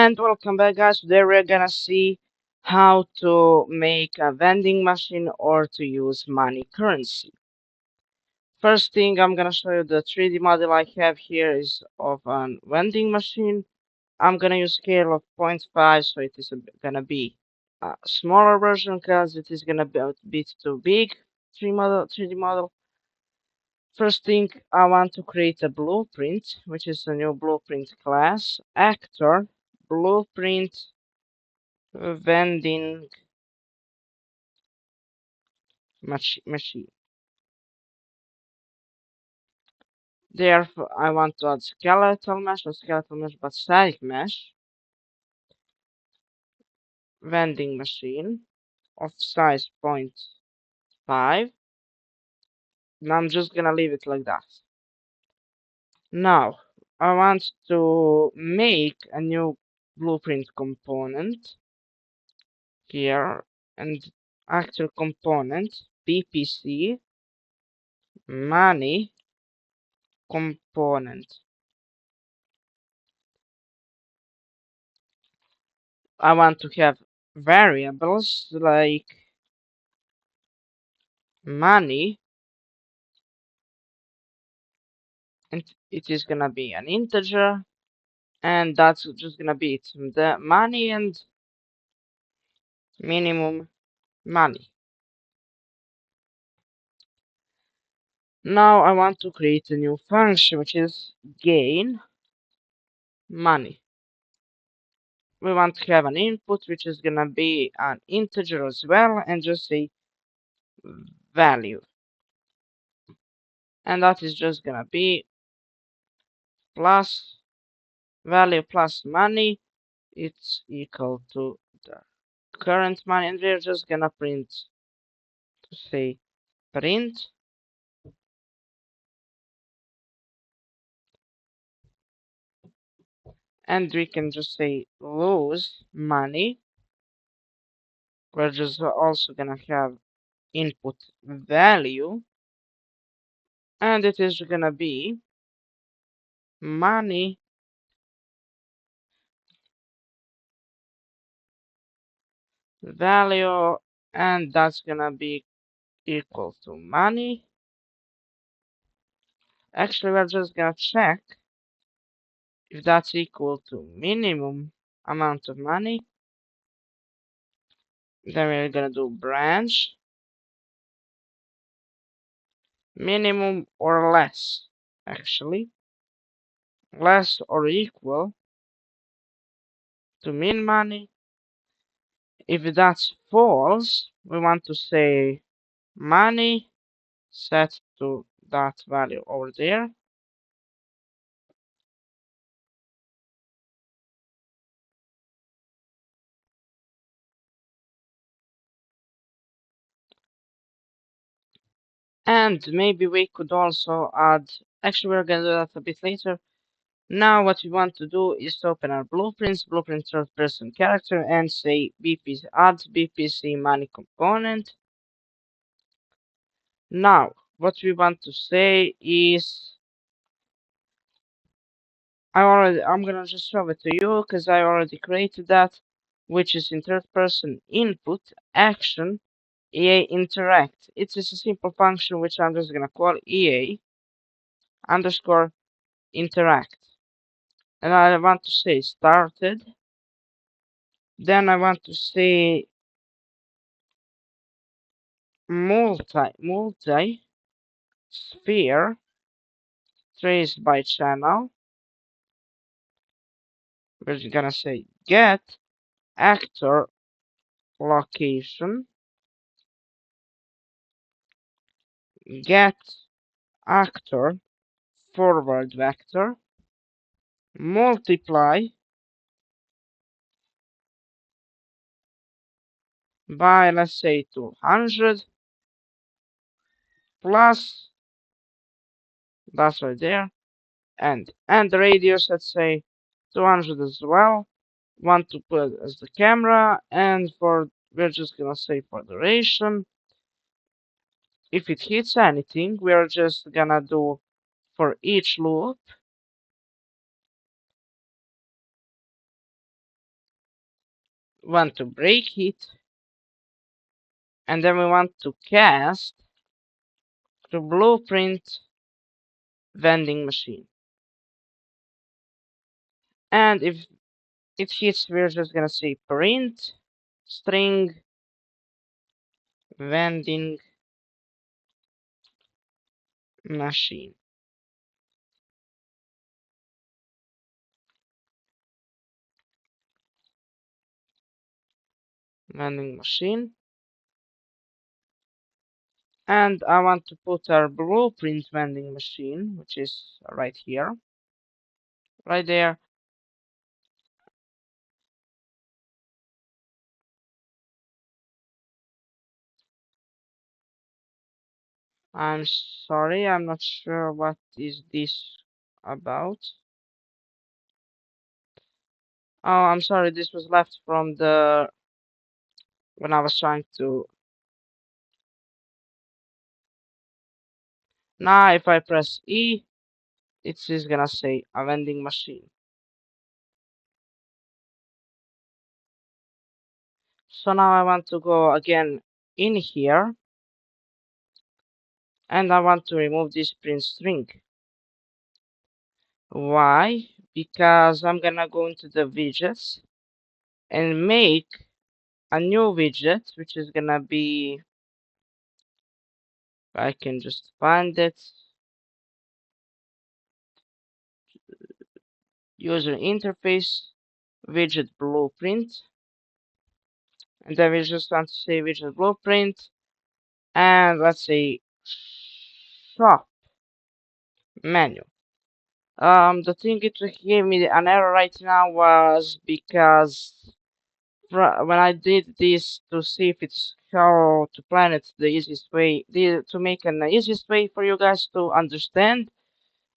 And welcome back, guys. Today we're gonna see how to make a vending machine or to use money currency. First thing, I'm gonna show you the 3D model I have here is of a vending machine. I'm gonna use scale of 0.5, so it is gonna be a smaller version because it is gonna be a bit too big 3D model. First thing, I want to create a blueprint, which is a new blueprint class. Actor, blueprint, vending machine. Therefore, I want to add skeletal mesh or skeletal mesh, but static mesh. Vending machine of size 0.5. And I'm just gonna leave it like that. Now, I want to make a new blueprint component here and actor component BPC money component. I want to have variables like money, and it is gonna be an integer, and that's just gonna be it. The money and minimum money. Now I want to create a new function which is gain money. We want to have an input which is gonna be an integer as well, and just say value, and that is just gonna be plus value plus money. It's equal to the current money, and we're just gonna print to say print and we can just say lose money. We're just also gonna have input value, and it is gonna be money value, and that's gonna be equal to money. Actually, we're just gonna check if that's equal to minimum amount of money. Then we're gonna do branch minimum or less, actually less or equal to min money. If that's false, we want to say money set to that value over there. And maybe we could also add, actually we're gonna do that a bit later. Now what we want to do is to open our blueprints, blueprint third person character, and say BPC add BPC money component. Now what we want to say is I'm gonna just show it to you because I already created that, which is in third person input action EA interact. It's just a simple function which I'm just gonna call EA underscore interact. And I want to say started. Then I want to say multi sphere traced by channel. We're gonna say get actor location, get actor forward vector, multiply by, let's say, 200 plus, that's right there, and the radius, let's say 200 as well. Want to put as the camera, and for we're just gonna say for duration, if it hits anything, we're just gonna do for each loop want to break it, and then we want to cast to blueprint vending machine. And if it hits, we're just gonna say print string vending machine. Vending machine. And I want to put our blueprint vending machine, which is right here, right there. I'm sorry, I'm not sure what is this about. Oh, I'm sorry, this was left from the when I was trying to. Now if I press E, it is gonna say a vending machine. So now I want to go again in here and I want to remove this print string. Why? Because I'm gonna go into the widgets and make a new widget, which is gonna be, I can just find it, user interface widget blueprint, and then we just want to say widget blueprint, and let's say shop menu. The thing it gave me an error right now was because when I did this to see if it's how to plan it the easiest way, to make an easiest way for you guys to understand,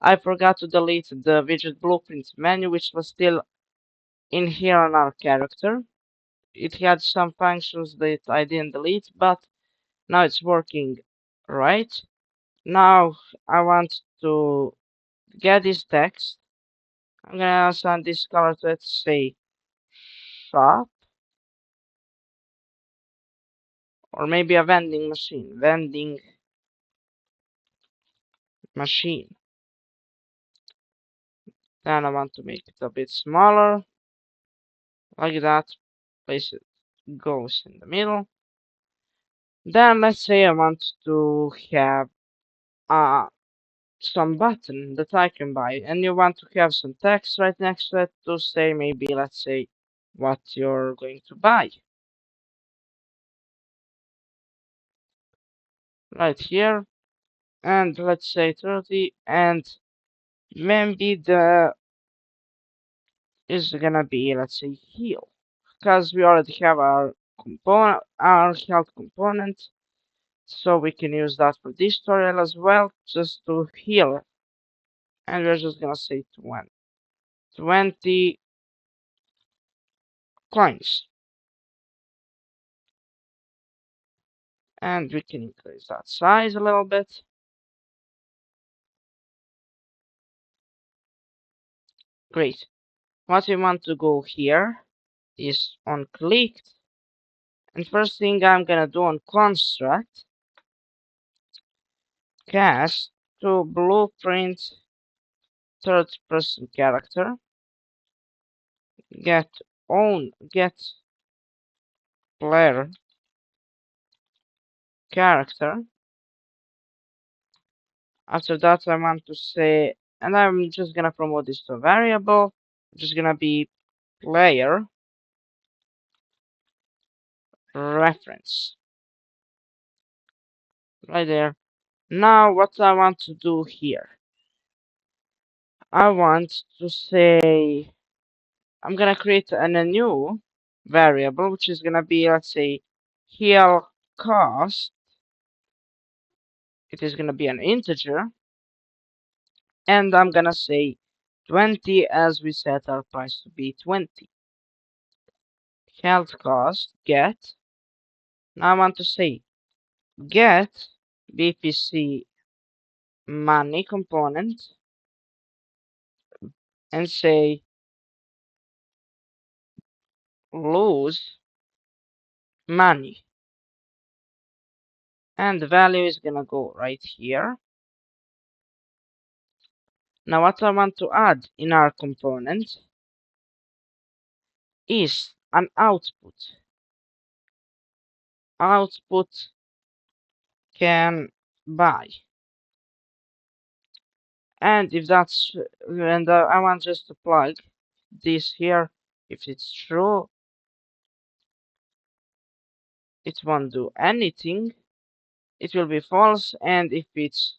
I forgot to delete the widget blueprint menu, which was still in here on our character. It had some functions that I didn't delete, but now it's working right. Now I want to get this text. I'm gonna assign this color to it, say shop, or maybe a vending machine. Vending machine. Then I want to make it a bit smaller, like that. Place it goes in the middle. Then let's say I want to have some button that I can buy, and you want to have some text right next to it to say maybe, let's say, what you're going to buy. Right here, and let's say 30, and maybe the is gonna be, let's say, heal, because we already have our component, our health component, so we can use that for this tutorial as well, just to heal. And we're just gonna say 20 coins, and we can increase that size a little bit. Great. What we want to go here is on clicked, and first thing I'm gonna do on construct, cast to blueprint third person character, get player character. After that I want to say, and I'm just gonna promote this to a variable, which is gonna be player reference. Right there. Now what I want to do here, I want to say I'm gonna create a new variable, which is gonna be, let's say, heal cost. It is gonna be an integer, and I'm gonna say 20 as we set our price to be 20. Health cost get. Now I want to say get BPC money component and say lose money, and the value is gonna go right here. Now what I want to add in our component is an output. Output can buy. And if that's, and I want just to plug this here. If it's true, it won't do anything. It will be false. And if it's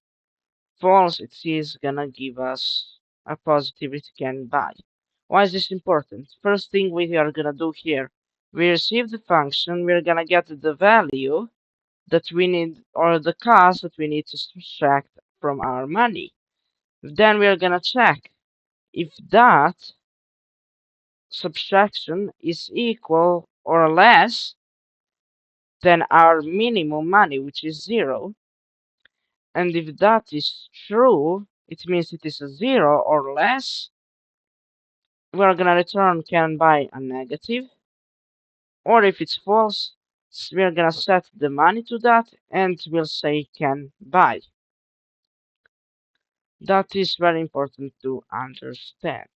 false, it is gonna give us a positive it can buy. Why is this important? First thing we are gonna do here, we receive the function, we're gonna get the value that we need, or the cost that we need to subtract from our money. Then we're gonna check if that subtraction is equal or less than our minimum money, which is 0. And if that is true, it means it is a 0 or less. We're gonna return can buy a negative. Or if it's false, we're gonna set the money to that and we'll say can buy. That is very important to understand.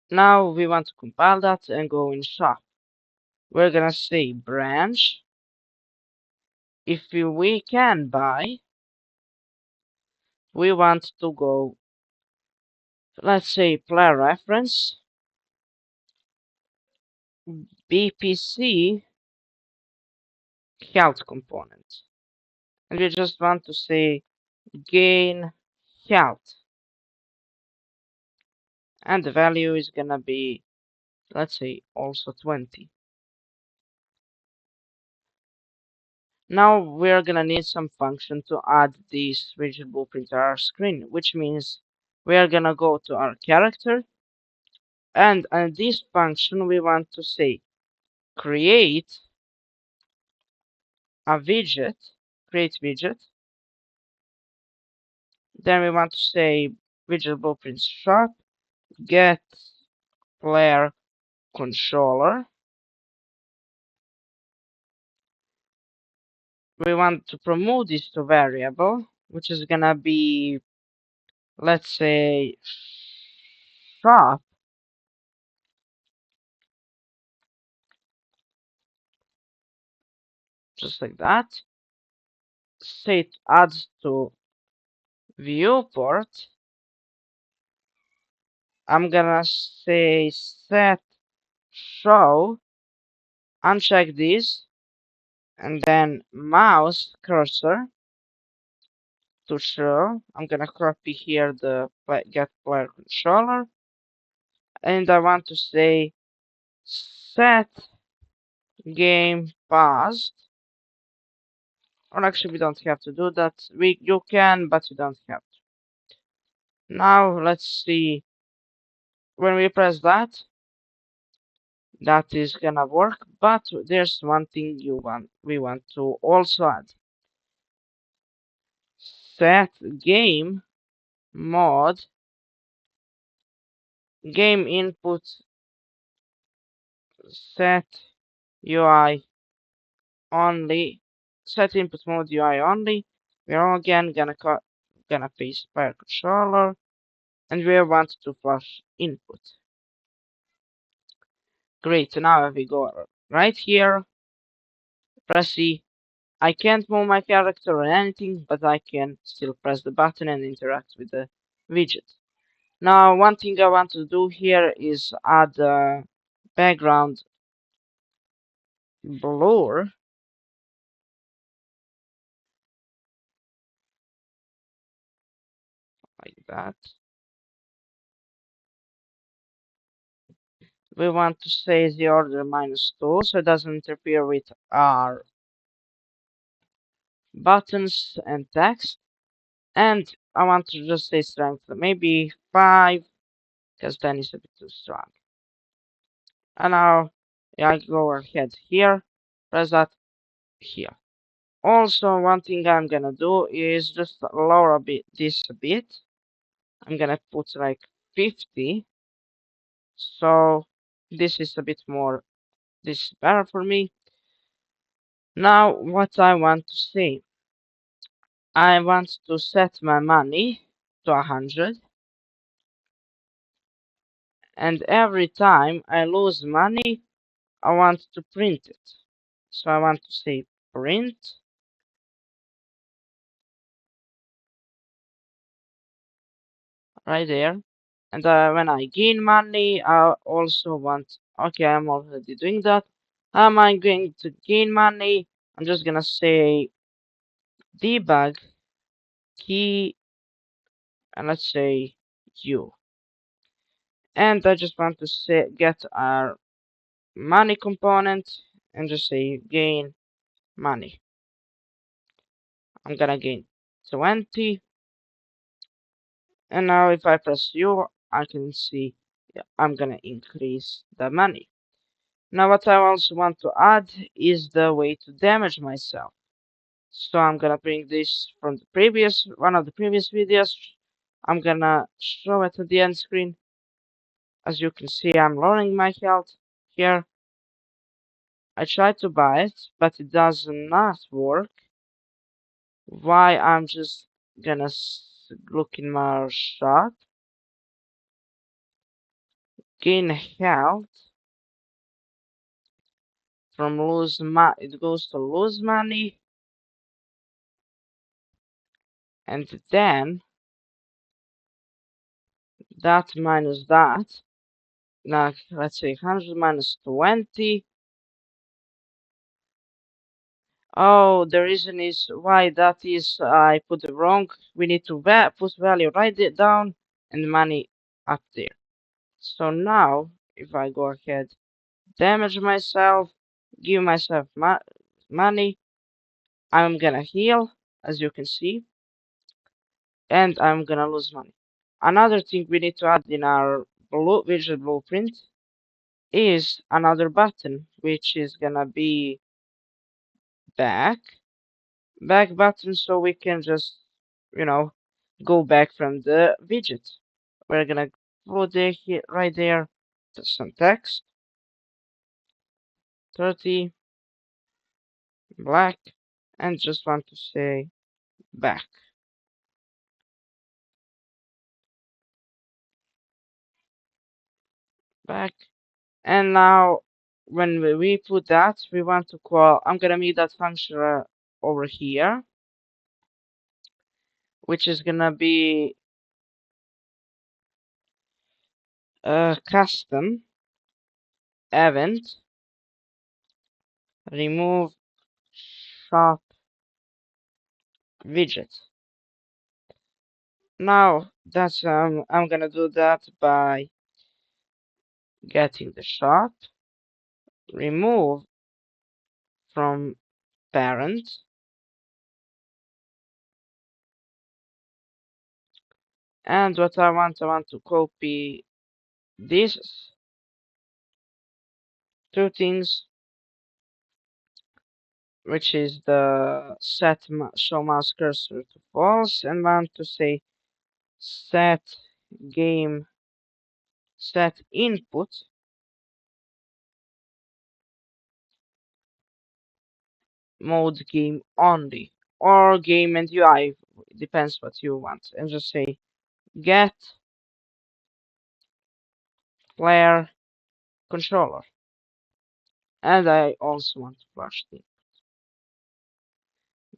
Now we want to compile that and go in shop. We're gonna say branch. If we can buy, we want to go, let's say player reference, BPC health component. And we just want to say gain health. And the value is gonna be, let's say, also 20. Now we're gonna need some function to add this rigid blueprint to our screen, which means we are gonna go to our character, and on this function we want to say create a widget, create widget. Then we want to say widget blueprint shop get player controller. We want to promote this to variable, which is gonna be, let's say, shop, just like that. Say it adds to viewport. I'm gonna say set show, uncheck this, and then mouse cursor to show. I'm gonna copy here the get player controller, and I want to say set game paused. Or actually, we don't have to do that. You can, but you don't have to. Now let's see. When we press that, that is gonna work. But there's one thing we want to also add. Set game mode, game input, set UI only, set input mode UI only. We're again gonna paste player controller, and we want to flash input. Great. Now if we go right here, press C. I can't move my character or anything, but I can still press the button and interact with the widget. Now, one thing I want to do here is add a background blur, like that. We want to say the order -2 so it doesn't interfere with our buttons and text. And I want to just say strength, maybe 5, because then it's a bit too strong. And now I go ahead here, press that here. Also, one thing I'm gonna do is just lower this a bit. I'm gonna put like 50. So this is a bit more, this is better for me. Now, what I want to say, I want to set my money to 100, and every time I lose money, I want to print it. So I want to say print right there. And when I gain money, I also want, okay, I'm already doing that. How am I going to gain money? I'm just gonna say debug key, and let's say U. And I just want to say get our money component and just say gain money. I'm gonna gain 20. And now if I press U, I can see I'm gonna increase the money. Now what I also want to add is the way to damage myself. So I'm gonna bring this from the previous one of the previous videos. I'm gonna show it at the end screen. As you can see, I'm lowering my health here. I tried to buy it, but it does not work. Why? I'm just gonna look in my shop, gain health from it goes to lose money, and then that minus that. Now let's say 100 minus 20. Oh, the reason is why that is I put it wrong. We need to put value right there down and money up there. So now if I go ahead, damage myself, give myself money, I'm gonna heal, as you can see, and I'm gonna lose money. Another thing we need to add in our visual blueprint is another button, which is gonna be back button, so we can just, you know, go back from the widget. We're gonna put it here, right there, some text, 30, black, and just want to say back. Back. And now when we put that, we want to call, I'm gonna make that function over here, which is gonna be a custom event remove shop widget. Now that's I'm gonna do that by getting the shop, remove from parent, and what I want to copy these two things, which is the show mouse cursor to false, and want to say set game set input mode game only, or game and UI, depends what you want, and just say get player controller. And I also want to flash the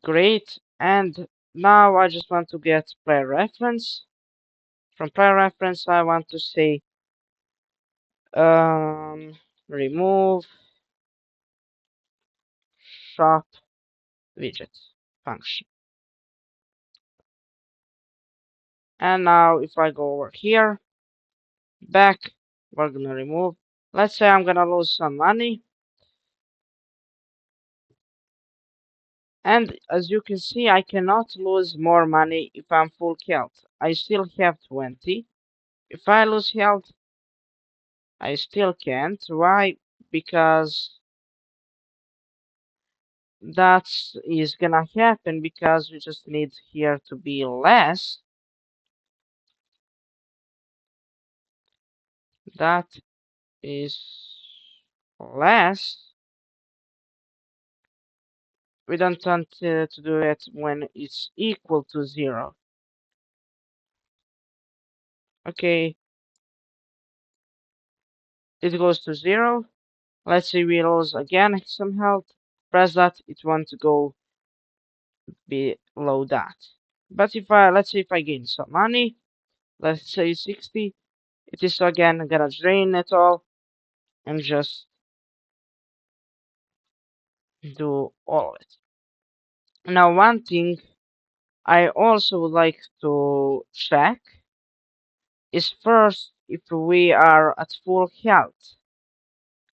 great. And now I just want to get player reference. From player reference, I want to say remove shop widget function. And now if I go over here, back, we're gonna remove. Let's say I'm gonna lose some money. And as you can see, I cannot lose more money if I'm full health. I still have 20. If I lose health, I still can't. Why? Because that is gonna happen because we just need here to be less. That is less We don't want to do it when it's equal to 0. Okay, it goes to 0. Let's say we lose again some health. Press that, it wants to go below that. But if let's say if I gain some money, let's say 60, it is again gonna drain it all and just do all of it. Now, one thing I also would like to check is first if we are at full health.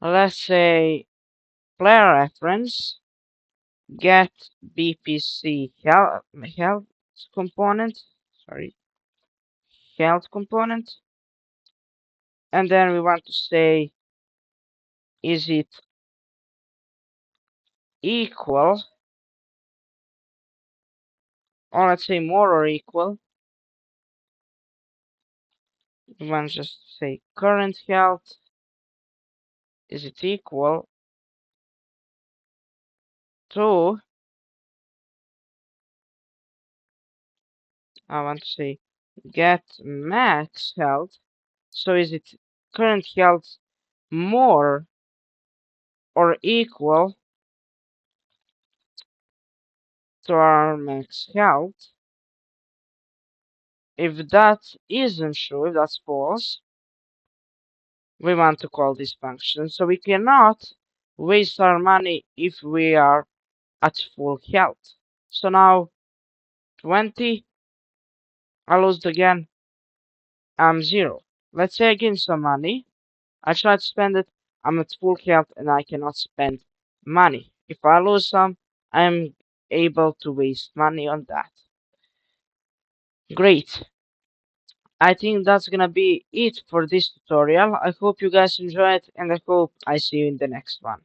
Let's say player reference get BPC health component, sorry, health component, and then we want to say is it equal, or let's say more or equal. We want to just say current health, is it equal to, I want to say get max health. So is it current health more or equal to our max health? If that isn't true, if that's false, we want to call this function. So we cannot waste our money if we are at full health. So now 20, I lost again, I'm 0. Let's say I gain some money. I try to spend it, I'm at full health and I cannot spend money. If I lose some, I'm able to waste money on that. Great. I think that's gonna be it for this tutorial. I hope you guys enjoyed and I hope I see you in the next one.